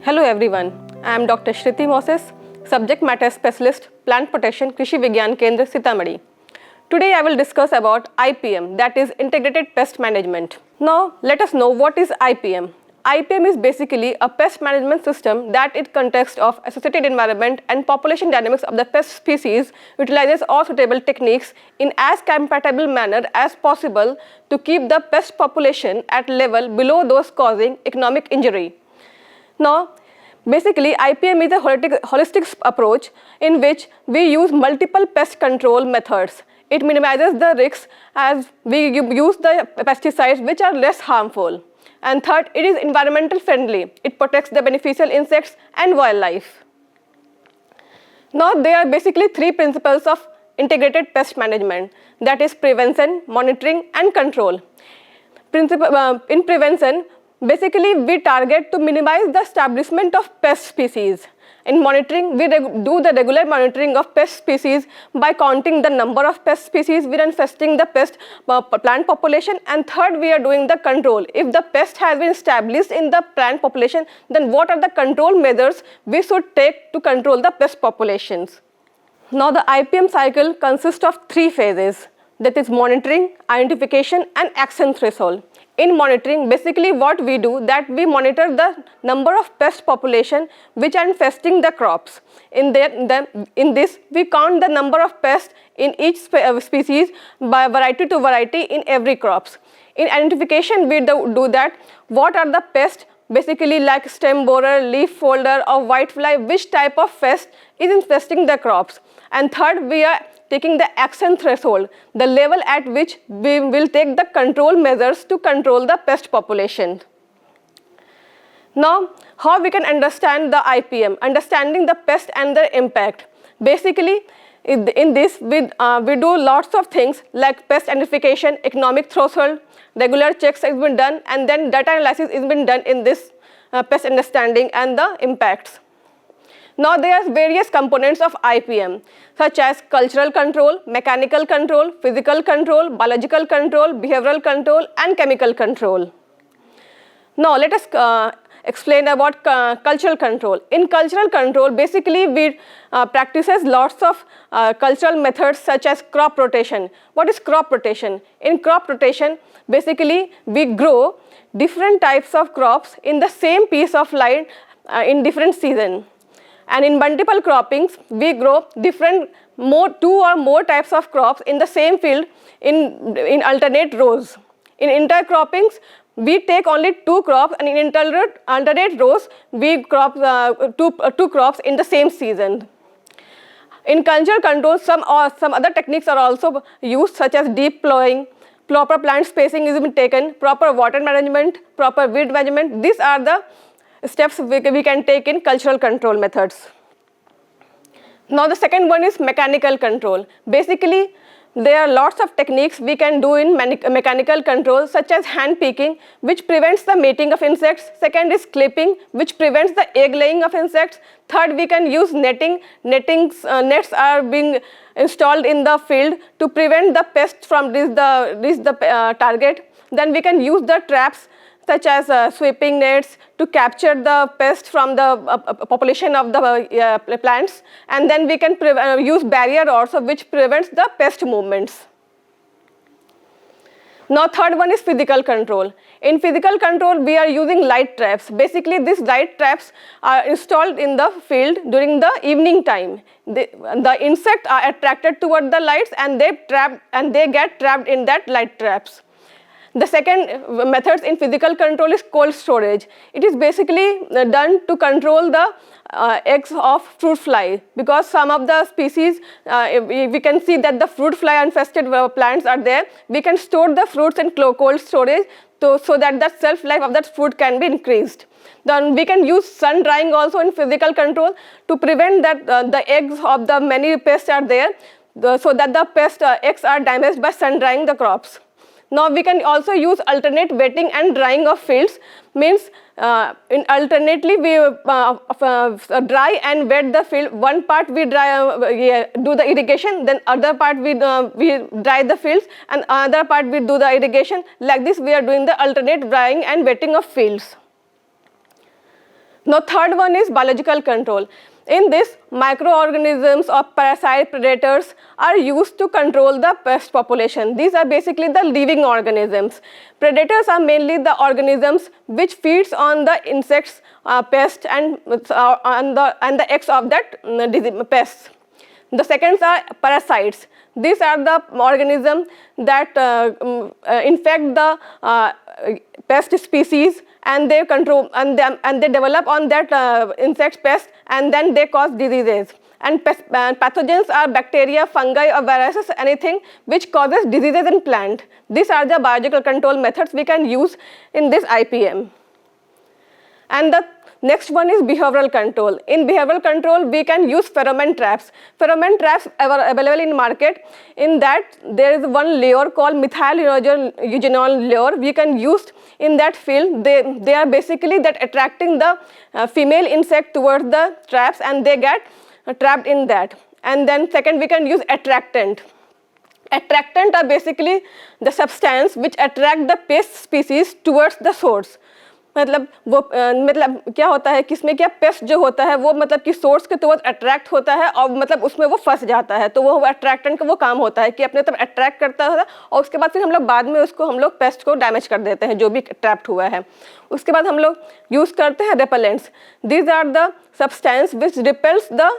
Hello everyone, I am Dr. Shruti Moses, Subject Matter Specialist, Plant Protection, Krishi Vigyan Kendra, Sitamarhi. Today I will discuss about IPM, that is Integrated Pest Management. Now let us know what is IPM. IPM is basically a pest management system that in context of associated environment and population dynamics of the pest species utilizes all suitable techniques in as compatible manner as possible to keep the pest population at level below those causing economic injury. Now, basically, IPM is a holistic approach in which we use multiple pest control methods. It minimizes the risks as we use the pesticides which are less harmful. And third, it is environmental friendly. It protects the beneficial insects and wildlife. Now, there are basically three principles of integrated pest management, that is prevention, monitoring and control. In prevention, basically, we target to minimize the establishment of pest species. In monitoring, we do the regular monitoring of pest species by counting the number of pest species we are infesting the pest plant population. And third, we are doing the control. If the pest has been established in the plant population, then what are the control measures we should take to control the pest populations? Now, the IPM cycle consists of three phases, that is monitoring, identification and action threshold. In monitoring, basically what we do that we monitor the number of pest population which are infesting the crops. In this, we count the number of pests in each species by variety to variety in every crops. In identification, we do that what are the pests basically like stem borer, leaf folder or whitefly, which type of pest is infesting the crops. And third, we are taking the action threshold, the level at which we will take the control measures to control the pest population. Now, how we can understand the IPM, understanding the pest and their impact. Basically, in this, we do lots of things like pest identification, economic threshold, regular checks has been done, and then data analysis has been done in this pest understanding and the impacts. Now, there are various components of IPM such as cultural control, mechanical control, physical control, biological control, behavioral control and chemical control. Now, let us explain about cultural control. In cultural control, basically we practices lots of cultural methods such as crop rotation. What is crop rotation? In crop rotation, basically we grow different types of crops in the same piece of land in different seasons. And in multiple croppings, we grow two or more types of crops in the same field in alternate rows. In intercroppings, we take only two crops, and in alternate rows, we crop two crops in the same season. In cultural control, some other techniques are also used, such as deep plowing, proper plant spacing is taken, proper water management, proper weed management. These are the steps we can take in cultural control methods. Now, the second one is mechanical control. Basically, there are lots of techniques we can do in mechanical control, such as hand picking, which prevents the mating of insects. Second is clipping, which prevents the egg laying of insects. Third, we can use netting. Nets are being installed in the field to prevent the pests from reach the target. Then we can use the traps such as sweeping nets to capture the pest from the population of the plants, and then we can use barrier also, which prevents the pest movements. Now, third one is physical control. In physical control, we are using light traps. Basically, these light traps are installed in the field during the evening time. The insects are attracted toward the lights and they get trapped in that light traps. The second method in physical control is cold storage. It is basically done to control the eggs of fruit fly, because some of the species we can see that the fruit fly infested plants are there. We can store the fruits in cold storage so that the shelf life of that fruit can be increased. Then we can use sun drying also in physical control to prevent that the eggs of the many pests are there, so that the pest eggs are damaged by sun drying the crops. Now, we can also use alternate wetting and drying of fields. Means in alternately we dry and wet the field. One part we do the irrigation, then other part we dry the fields, and other part we do the irrigation. Like this, we are doing the alternate drying and wetting of fields. Now third one is biological control. In this, microorganisms or parasite predators are used to control the pest population. These are basically the living organisms. Predators are mainly the organisms which feeds on the insects, pests and the eggs of that pests. The seconds are parasites. These are the organisms that infect the pest species, and they control and they develop on that insect pest, and then they cause diseases. And pathogens are bacteria, fungi or viruses, anything which causes diseases in plant. These are the biological control methods we can use in this IPM. And the next one is behavioral control. In behavioral control, we can use pheromone traps. Pheromone traps are available in market. In that, there is one layer called methyl eugenol layer. We can use in that field. They are basically that attracting the female insect towards the traps, and they get trapped in that. And then second, we can use attractant. Attractant are basically the substance which attract the pest species towards the source. मतलब वो मतलब क्या होता है कि इसमें क्या paste जो होता है वो मतलब कि सोर्स के टुवर्ड्स अट्रैक्ट होता है और मतलब उसमें वो फंस जाता है, तो वो अट्रैक्टेंट का वो काम होता है कि अपने तरफ अट्रैक्ट करता है और उसके बाद फिर हम लोग बाद में उसको हम लोग पेस्ट को डैमेज कर देते हैं जो भी ट्रैप्ड हुआ है. उसके बाद हम लोग यूज़ करते हैं repellents. These are the substance which repels the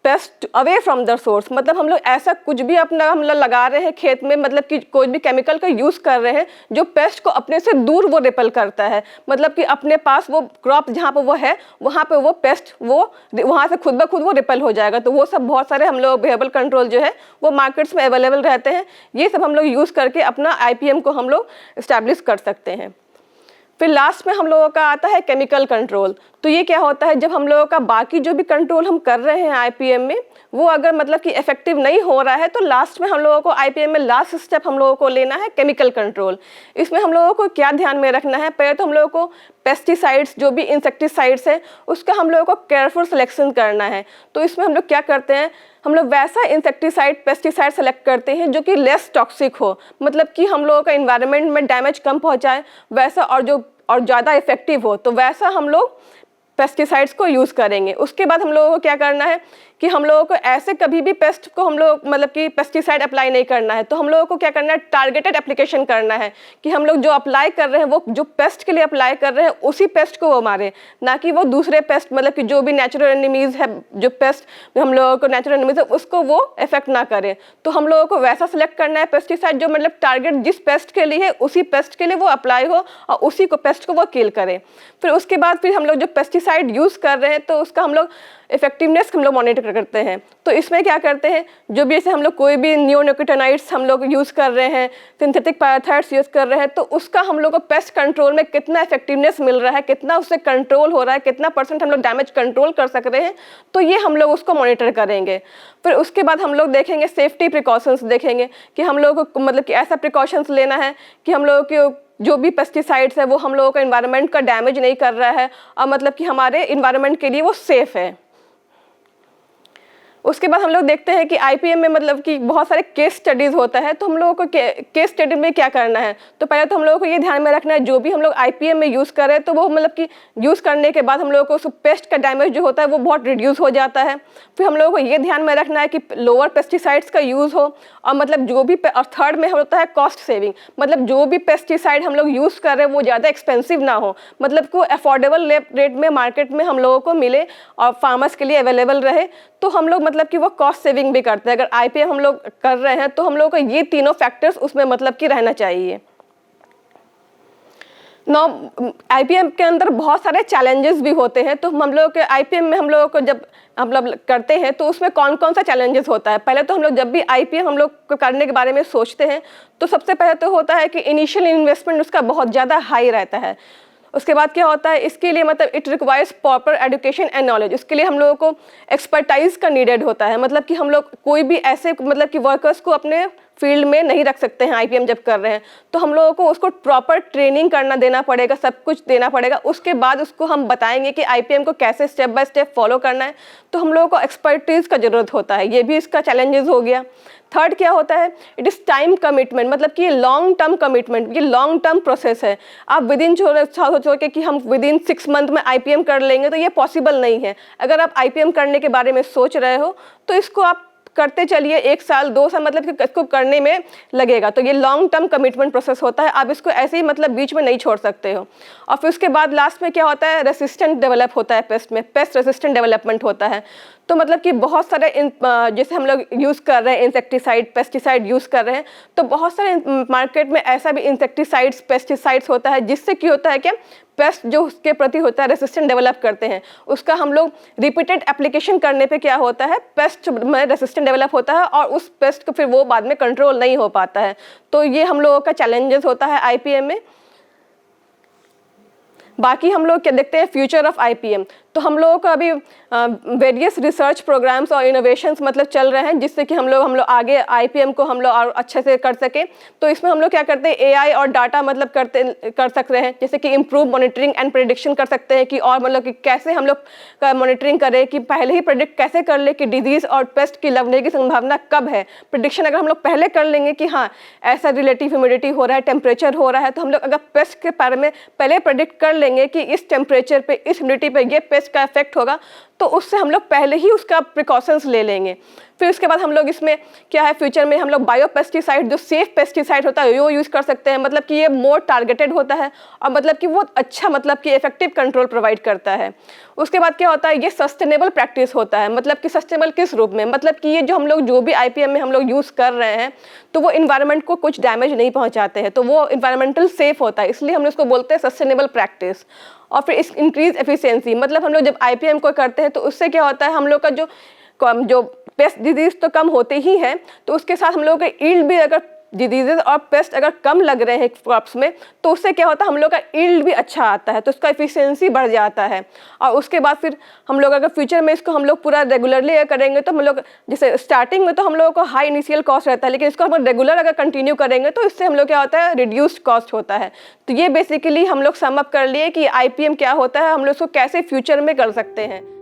pest away from the source. मतलब हम लोग ऐसा कुछ भी अपना हम लोग लगा रहे हैं खेत में, मतलब कि कोई भी केमिकल का यूज़ कर रहे हैं जो पेस्ट को अपने से दूर वो रिपेल करता है. मतलब कि अपने पास वो क्रॉप जहाँ पर वो है वहाँ पे वो पेस्ट वो वहाँ से खुद ब खुद वो रिपेल हो जाएगा. तो वो सब बहुत सारे हम लोग बिहेवियरल कंट्रोल जो है वो मार्केट्स में अवेलेबल रहते हैं. ये सब हम लोग यूज़ करके अपना IPM को हम लोग इस्टेब्लिश कर सकते हैं. फिर लास्ट में हम लोगों का आता है केमिकल कंट्रोल. तो ये क्या होता है, जब हम लोगों का बाकी जो भी कंट्रोल हम कर रहे हैं IPM में वो अगर मतलब कि इफेक्टिव नहीं हो रहा है तो लास्ट में हम लोगों को IPM में लास्ट स्टेप हम लोगों को लेना है केमिकल कंट्रोल. इसमें हम लोगों को क्या ध्यान में रखना है, पहले तो हम लोगों को पेस्टिसाइड्स जो भी इंसेक्टिसाइड्स है उसका हम लोगों को केयरफुल सिलेक्शन करना है. तो इसमें हम लोग क्या करते हैं, हम लोग वैसा इंसेक्टिसाइड पेस्टिसाइड सेलेक्ट करते हैं जो कि लेस टॉक्सिक हो, मतलब कि हम लोगों का इन्वायरमेंट में डैमेज कम पहुंचाए वैसा, और ज़्यादा इफेक्टिव हो, तो वैसा हम लोग पेस्टिसाइड्स को यूज़ करेंगे. उसके बाद हम लोगों को क्या करना है कि हम लोगों को ऐसे कभी भी पेस्ट को हम लोग मतलब कि पेस्टिसाइड अप्लाई नहीं करना है. तो हम लोगों को क्या करना है, टारगेटेड एप्लीकेशन करना है कि हम लोग जो अप्लाई कर रहे हैं वो जो पेस्ट के लिए अप्लाई कर रहे हैं उसी पेस्ट को वो मारे, ना कि वो दूसरे पेस्ट मतलब कि जो भी नेचुरल एनिमीज़ है, जो पेस्ट हम लोगों को नेचुरल एनिमीज़ है उसको वो इफेक्ट ना करे. तो हम लोगों को वैसा सिलेक्ट करना है पेस्टिसाइड जो मतलब टारगेट जिस पेस्ट के लिए है उसी पेस्ट के लिए वो अप्लाई हो और उसी को पेस्ट को वो किल करे. फिर उसके बाद फिर हम लोग जो पेस्टिसाइड यूज़ कर रहे हैं तो उसका हम लोग इफेक्टिवनेस हम लोग मॉनिटर करते हैं. तो इसमें क्या करते हैं, जो भी जैसे हम लोग कोई भी नियोनिकोटिनाइड्स हम लोग यूज़ कर रहे हैं, सिंथेटिक पैराथाइड्स यूज़ कर रहे हैं, तो उसका हम लोग को पेस्ट कंट्रोल में कितना इफेक्टिवनेस मिल रहा है, कितना उससे कंट्रोल हो रहा है, कितना % हम लोग डैमेज कंट्रोल कर सक रहे हैं, तो ये हम लोग उसको मॉनिटर करेंगे. फिर उसके बाद हम लोग देखेंगे सेफ्टी प्रिकॉशंस, देखेंगे कि हम लोग को मतलब कि ऐसा प्रिकॉशंस लेना है कि हम लोगों की जो भी पेस्टिसाइड्स है वो हम लोगों का इन्वायरमेंट का डैमेज नहीं कर रहा है और मतलब कि हमारे इन्वायरमेंट के लिए वो सेफ़ है. उसके बाद हम लोग देखते हैं कि IPM में मतलब कि बहुत सारे केस स्टडीज़ होता है. तो हम लोगों को केस स्टडी में क्या करना है, तो पहले तो हम लोगों को ये ध्यान में रखना है जो भी हम लोग IPM में यूज़ कर रहे हैं तो वो मतलब कि यूज़ करने के बाद हम लोगों को उस पेस्ट का डैमेज जो होता है वो बहुत रिड्यूस हो जाता है. फिर हम लोगों को ये ध्यान में रखना है कि लोअर पेस्टिसाइड्स का यूज़ हो और मतलब जो भी, और थर्ड में होता है कॉस्ट सेविंग, मतलब जो भी पेस्टिसाइड हम लोग यूज़ कर रहे हैं वो ज़्यादा एक्सपेंसिव ना हो, मतलब को अफोर्डेबल रेट में मार्केट में हम लोगों को मिले और फार्मर्स के लिए अवेलेबल रहे. तो हम लोग मतलब कि वो कॉस्ट सेविंग भी करते हैं. अगर IPM हम लोग कर रहे हैं तो हम लोगों को ये तीनों फैक्टर्स उसमें मतलब कि रहना चाहिए. नौ IPM के अंदर बहुत सारे चैलेंजेस भी होते हैं. तो हम लोग के IPM में हम लोगों को जब हम लोग करते हैं तो उसमें कौन कौन सा चैलेंजेस होता है. पहले तो हम लोग जब भी IPM हम लोग को करने के बारे में सोचते हैं तो सबसे पहले तो होता है कि इनिशियल इन्वेस्टमेंट उसका बहुत ज़्यादा हाई रहता है. उसके बाद क्या होता है, इसके लिए मतलब it requires proper education and knowledge. उसके लिए हम लोगों को एक्सपर्टाइज का नीडेड होता है, मतलब कि हम लोग कोई भी ऐसे मतलब कि वर्कर्स को अपने फील्ड में नहीं रख सकते हैं आईपीएम जब कर रहे हैं। तो हम लोगों को उसको प्रॉपर ट्रेनिंग देना पड़ेगा, सब कुछ देना पड़ेगा। उसके बाद उसको हम बताएंगे कि आईपीएम को कैसे स्टेप बाय स्टेप फॉलो करना है। तो हम लोगों को एक्सपर्टीज़ का ज़रूरत होता है, ये भी इसका चैलेंजेस हो गया। थर्ड क्या होता है, इट इज़ टाइम कमिटमेंट, मतलब कि ये लॉन्ग टर्म कमिटमेंट, ये लॉन्ग टर्म प्रोसेस है। आप विदिन सोचो कि हम विदिन 6 मंथ में आईपीएम कर लेंगे, तो ये पॉसिबल नहीं है। अगर आप आईपीएम करने के बारे में सोच रहे हो तो इसको आप करते चलिए, 1 साल 2 साल मतलब कि इसको करने में लगेगा। तो ये लॉन्ग टर्म कमिटमेंट प्रोसेस होता है, आप इसको ऐसे ही मतलब बीच में नहीं छोड़ सकते हो। और फिर उसके बाद लास्ट में क्या होता है, रेसिस्टेंट डेवलप होता है पेस्ट में, पेस्ट रेसिस्टेंट डेवलपमेंट होता है। तो मतलब कि बहुत सारे जैसे हम लोग यूज़ कर रहे हैं इंसेक्टिसाइड, पेस्टिसाइड यूज़ कर रहे हैं, तो बहुत सारे मार्केट में ऐसा भी इंसेक्टिसाइड्स, पेस्टिसाइड्स होता है जिससे क्या होता है कि पेस्ट जो उसके प्रति होता है रेसिस्टेंट डेवलप करते हैं, उसका हम लोग रिपीटेड एप्लीकेशन करने पे क्या होता है, पेस्ट में रेसिस्टेंट डेवलप होता है और उस पेस्ट को फिर वो बाद में कंट्रोल नहीं हो पाता है। तो ये हम लोगों का चैलेंजेस होता है आईपीएम में। बाकी हम लोग क्या देखते हैं, फ्यूचर ऑफ आईपीएम। तो हम लोगों का अभी वेरियस रिसर्च प्रोग्राम्स और इनोवेशंस मतलब चल रहे हैं जिससे कि हम लोग आगे आईपीएम को हम लोग और अच्छे से कर सकें। तो इसमें हम लोग क्या करते हैं, एआई और डाटा मतलब कर सकते हैं, जैसे कि इम्प्रूव मॉनिटरिंग एंड प्रेडिक्शन कर सकते हैं कि और मतलब कि कैसे हम लोग मॉनिटरिंग करें कि पहले ही प्रेडिक्ट कैसे कर ले कि डिजीज़ और पेस्ट की लगने की संभावना कब है। प्रेडिक्शन अगर हम लोग पहले कर लेंगे कि हाँ ऐसा रिलेटिव ह्यूमिडिटी हो रहा है, टेम्परेचर हो रहा है, तो हम लोग अगर पेस्ट के बारे में पहले प्रेडिक्ट कर लेंगे कि इस टेम्परेचर पे, इस ह्यूमिडिटी पे ये पेस्ट का इफेक्ट होगा, तो उससे हम लोग पहले ही उसका प्रिकॉशंस ले लेंगे। फिर उसके बाद हम लोग इसमें क्या है, फ्यूचर में हम लोग बायोपेस्टिसाइड जो सेफ पेस्टिसाइड होता है वो यूज़ कर सकते हैं, मतलब कि ये मोर टारगेटेड होता है और मतलब कि वो अच्छा मतलब कि इफेक्टिव कंट्रोल प्रोवाइड करता है। उसके बाद क्या होता है, ये सस्टेनेबल प्रैक्टिस होता है, मतलब कि सस्टेनेबल किस रूप में, मतलब कि ये जो हम लोग जो भी आईपीएम में हम लोग यूज़ कर रहे हैं तो वो इन्वायरमेंट को कुछ डैमेज नहीं पहुँचाते हैं, तो वो इन्वायरमेंटल सेफ होता है, इसलिए हम उसको बोलते हैं सस्टेनेबल प्रैक्टिस। और फिर इस इंक्रीज एफिशिएंसी, मतलब हम लोग जब आईपीएम को करते हैं तो उससे क्या होता है, हम लोग का जो पेस्ट डिजीज तो कम होते ही हैं, तो उसके साथ हम लोगों का ईल्ड भी, अगर डिजीजेज और पेस्ट अगर कम लग रहे हैं क्रॉप्स में तो उससे क्या होता है, हम लोग का ईल्ड भी अच्छा आता है, तो उसका एफिशिएंसी बढ़ जाता है। और उसके बाद फिर हम लोग अगर फ्यूचर में इसको हम लोग पूरा रेगुलरली करेंगे तो हम लोग जैसे स्टार्टिंग में तो हम लोगों को हाई इनिशियल कॉस्ट रहता है, लेकिन इसको हम रेगुलर अगर कंटिन्यू करेंगे तो इससे हम लोग क्या होता है, रिड्यूस्ड कॉस्ट होता है। तो ये बेसिकली हम लोग सम अप कर लिए कि आईपीएम क्या होता है, हम लोग इसको कैसे फ्यूचर में कर सकते हैं।